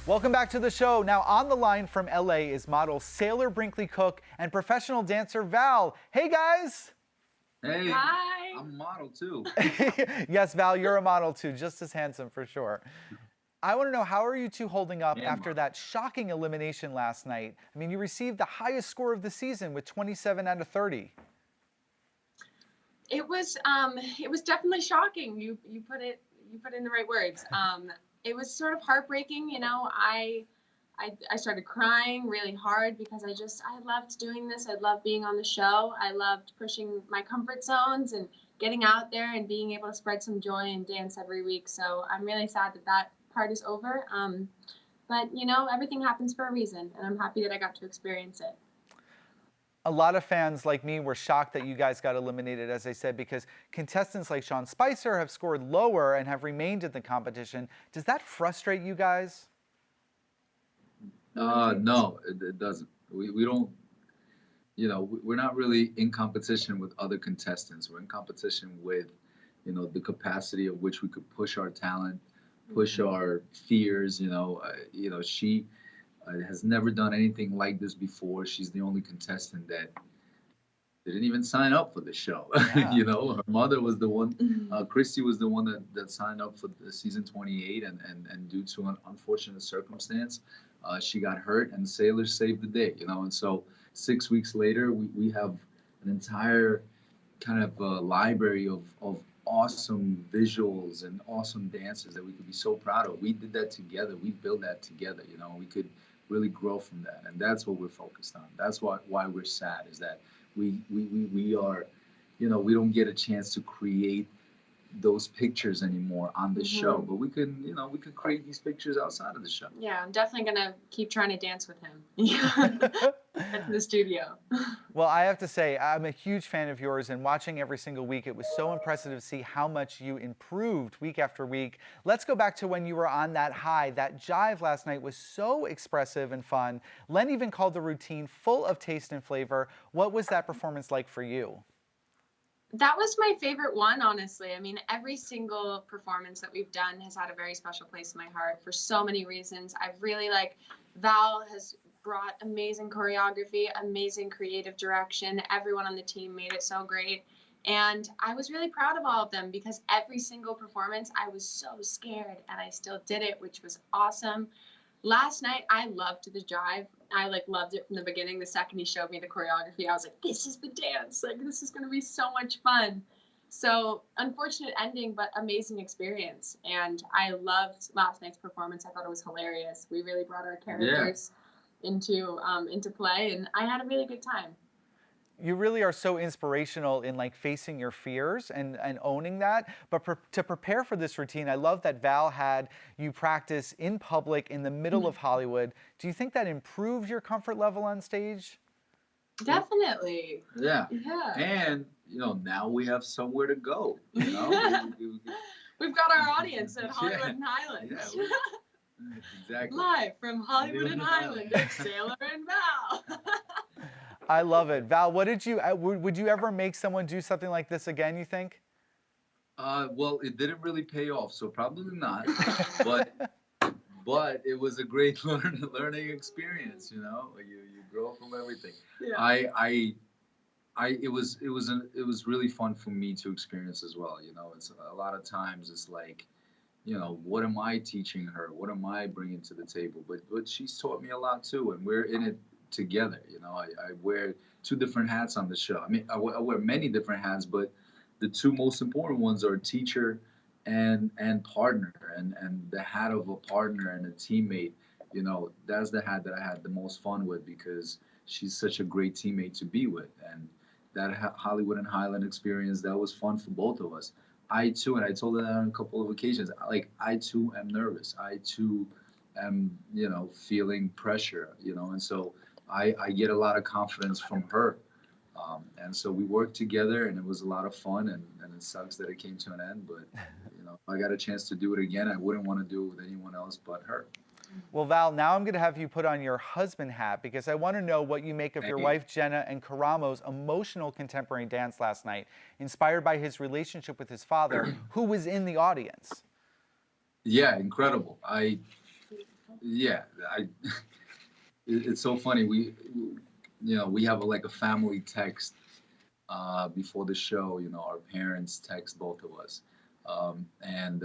Welcome back to the show. Now on the line from LA is model Sailor Brinkley-Cook and professional dancer Val. Hey guys. Hey. Hi. I'm a model too. Yes, Val, you're a model too, just as handsome for sure. I want to know, how are you two holding up after that shocking elimination last night? I mean, you received the highest score of the season with 27 out of 30. It was definitely shocking. You put it in the right words. It was sort of heartbreaking, you know. I started crying really hard because I loved doing this. I loved being on the show. I loved pushing my comfort zones and getting out there and being able to spread some joy and dance every week. So I'm really sad that part is over. But you know, everything happens for a reason, and I'm happy that I got to experience it. A lot of fans like me were shocked that you guys got eliminated, as I said, because contestants like Sean Spicer have scored lower and have remained in the competition. Does that frustrate you guys? No, it doesn't. We don't, you know, we're not really in competition with other contestants. We're in competition with, you know, the capacity of which we could push our talent, push our fears. She has never done anything like this before. She's the only contestant that didn't even sign up for the show. Yeah. You know, her mother was the one, Christie was the one that signed up for the season 28, and due to an unfortunate circumstance, she got hurt, and Sailor saved the day, you know. And so 6 weeks later, we have an entire kind of library of awesome visuals and awesome dances that we could be so proud of. We did that together. We built that together, you know. We could really grow from that, and that's what we're focused on. That's why we're sad, is that we are, you know, we don't get a chance to create those pictures anymore on the show, but we can, you know, we could create these pictures outside of the show. Yeah, I'm definitely gonna keep trying to dance with him at the studio. Well, I have to say, I'm a huge fan of yours, and watching every single week, it was so impressive to see how much you improved week after week. Let's go back to when you were on that high. That jive last night was so expressive and fun. Len even called the routine full of taste and flavor. What was that performance like for you? That was my favorite one, honestly. I mean, every single performance that we've done has had a very special place in my heart for so many reasons. I've really, Val has brought amazing choreography, amazing creative direction. Everyone on the team made it so great. And I was really proud of all of them, because every single performance, I was so scared, and I still did it, which was awesome. Last night, I loved the jive. I loved it from the beginning. The second he showed me the choreography, I was like, this is the dance. This is going to be so much fun. So unfortunate ending, but amazing experience. And I loved last night's performance. I thought it was hilarious. We really brought our characters into play, and I had a really good time. You really are so inspirational in facing your fears and owning that. But to prepare for this routine, I love that Val had you practice in public in the middle of Hollywood. Do you think that improved your comfort level on stage? Definitely. Yeah. Yeah. And, you know, now we have somewhere to go, you know. We've got our audience at Hollywood and Highland. Yeah, exactly. Live from Hollywood and Highland, it's Sailor and Val. I love it. Val, would you ever make someone do something like this again, you think? Well, it didn't really pay off, so probably not. but it was a great learning experience, you know. You grow from everything. Yeah. It was really fun for me to experience as well, you know. It's a lot of times it's like, you know, what am I teaching her? What am I bringing to the table? But she's taught me a lot too, and we're in it together. You know, I wear two different hats on the show. I mean, I wear many different hats, but the two most important ones are teacher and partner. And the hat of a partner and a teammate, you know, that's the hat that I had the most fun with, because she's such a great teammate to be with. And that Hollywood and Highland experience, that was fun for both of us. I too, and I told her that on a couple of occasions, I too am nervous. I too am, you know, feeling pressure, you know, and so I get a lot of confidence from her. And so we worked together, and it was a lot of fun, and it sucks that it came to an end, but, you know, if I got a chance to do it again, I wouldn't want to do it with anyone else but her. Well, Val, now I'm going to have you put on your husband hat, because I want to know what you make of your wife, Jenna, and Karamo's emotional contemporary dance last night, inspired by his relationship with his father, who was in the audience. Yeah, incredible. Yeah, it's so funny. We have like a family text before the show. Our parents text both of us, and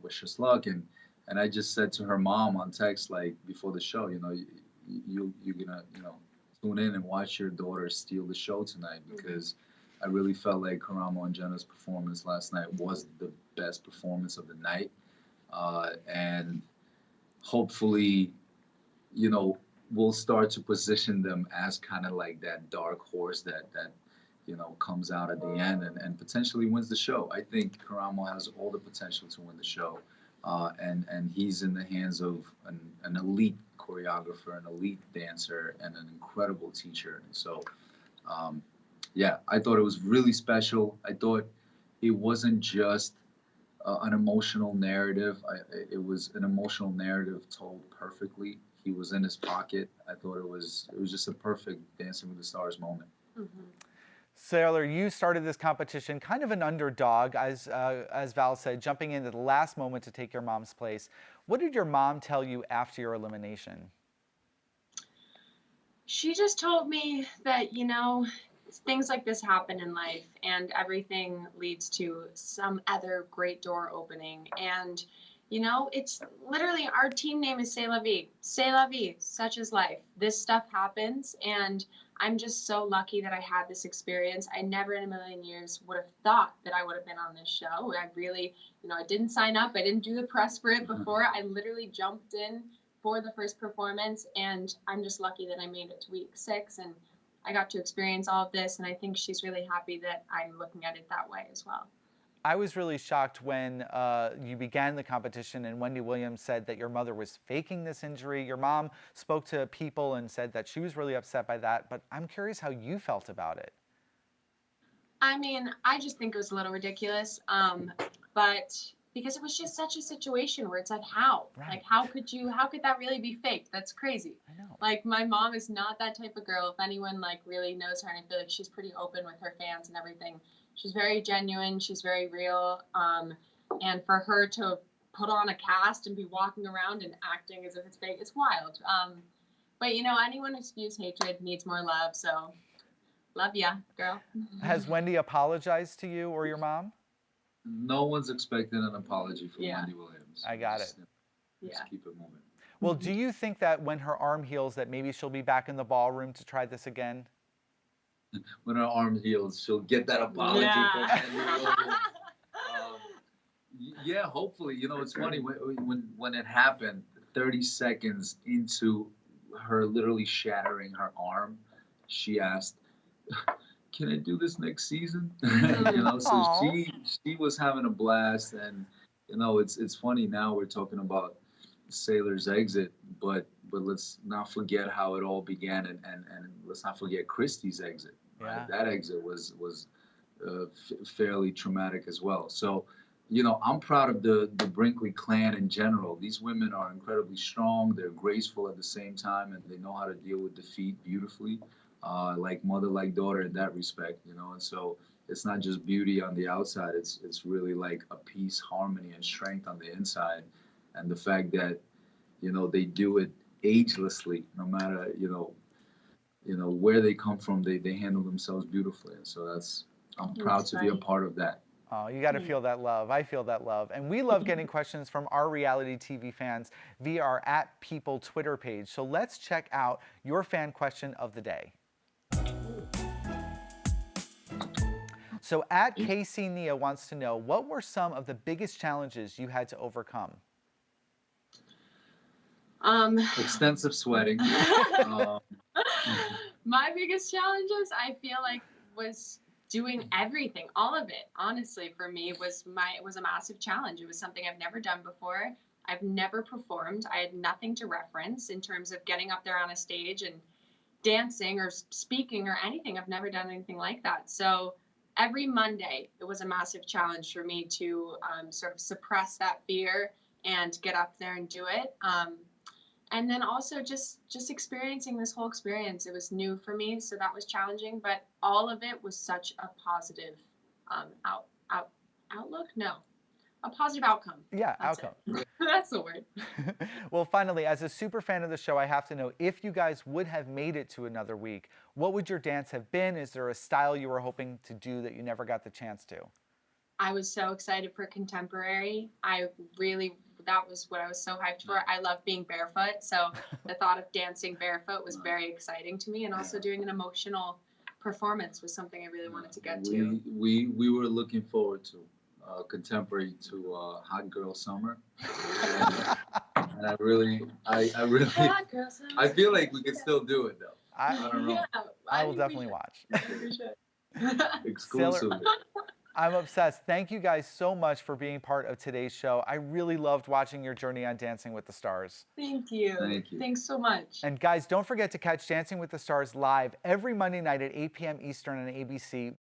wish us luck. And I just said to her mom on text like before the show, you're gonna tune in and watch your daughter steal the show tonight, because I really felt like Karamo and Jenna's performance last night was the best performance of the night, and hopefully, we'll start to position them as kind of like that dark horse that comes out at the end and potentially wins the show. I think Karamo has all the potential to win the show, and he's in the hands of an elite choreographer, an elite dancer, and an incredible teacher. And so, yeah, I thought it was really special. I thought it wasn't just an emotional narrative. It was an emotional narrative told perfectly. He was in his pocket. I thought it was just a perfect Dancing with the Stars moment. Sailor, you started this competition kind of an underdog, as Val said, jumping in at the last moment to take your mom's place. What did your mom tell you after your elimination? She just told me that, things like this happen in life, and everything leads to some other great door opening. And, it's literally, our team name is C'est la vie. C'est la vie, such is life. This stuff happens, and I'm just so lucky that I had this experience. I never in a million years would have thought that I would have been on this show. I really, I didn't sign up. I didn't do the press for it before. I literally jumped in for the first performance, and I'm just lucky that I made it to week 6, and I got to experience all of this, and I think she's really happy that I'm looking at it that way as well. I was really shocked when you began the competition and Wendy Williams said that your mother was faking this injury. Your mom spoke to people and said that she was really upset by that, but I'm curious how you felt about it. I mean, I just think it was a little ridiculous, but because it was just such a situation where it's like, how? Right. Like, how could that really be fake? That's crazy. I know. Like, my mom is not that type of girl. If anyone, really knows her, and I feel like she's pretty open with her fans and everything. She's very genuine. She's very real. And for her to put on a cast and be walking around and acting as if it's fake, it's wild. But, anyone who spews hatred needs more love. So, love ya, girl. Has Wendy apologized to you or your mom? No one's expecting an apology from Wendy Williams. I got it. Just keep it moving. Well, do you think that when her arm heals that maybe she'll be back in the ballroom to try this again? When her arm heals, she'll get that apology from Wendy Williams. Yeah, hopefully. It's funny, when it happened, 30 seconds into her literally shattering her arm, she asked, can I do this next season? So she was having a blast, and it's funny now we're talking about Sailor's exit, but let's not forget how it all began, and let's not forget Christie's exit. Right? Yeah. That exit was fairly traumatic as well. So, I'm proud of the Brinkley clan in general. These women are incredibly strong. They're graceful at the same time, and they know how to deal with defeat beautifully. Like mother, like daughter in that respect, and so it's not just beauty on the outside, it's really like a peace, harmony, and strength on the inside. And the fact that, they do it agelessly, no matter, where they come from, they handle themselves beautifully. And so I'm proud to be a part of that. Oh, you got to feel that love. I feel that love. And we love getting questions from our reality TV fans via our @People Twitter page. So let's check out your fan question of the day. So @Casey Nia wants to know, what were some of the biggest challenges you had to overcome? Extensive sweating. My biggest challenges, I feel like, was doing everything, all of it. Honestly, for me, it was a massive challenge. It was something I've never done before. I've never performed. I had nothing to reference in terms of getting up there on a stage and dancing or speaking or anything. I've never done anything like that. So every Monday, it was a massive challenge for me to sort of suppress that fear and get up there and do it. And then also just experiencing this whole experience. It was new for me, so that was challenging. But all of it was such a positive outlook. No, a positive outcome. Yeah, That's outcome. it. That's the word. Well, finally, as a super fan of the show, I have to know if you guys would have made it to another week, what would your dance have been? Is there a style you were hoping to do that you never got the chance to? I was so excited for contemporary. That was what I was so hyped for. I love being barefoot, so the thought of dancing barefoot was very exciting to me, and also doing an emotional performance was something I really wanted to get to. We were looking forward to contemporary to Hot Girl Summer, and I really Hot girl summer. I feel like we could still do it though. I don't know. Yeah, I will think definitely we watch. should. We should. Exclusively. I'm obsessed. Thank you guys so much for being part of today's show. I really loved watching your journey on Dancing with the Stars. Thank you. Thank you. Thanks so much. And guys, don't forget to catch Dancing with the Stars live every Monday night at 8 p.m. Eastern on ABC.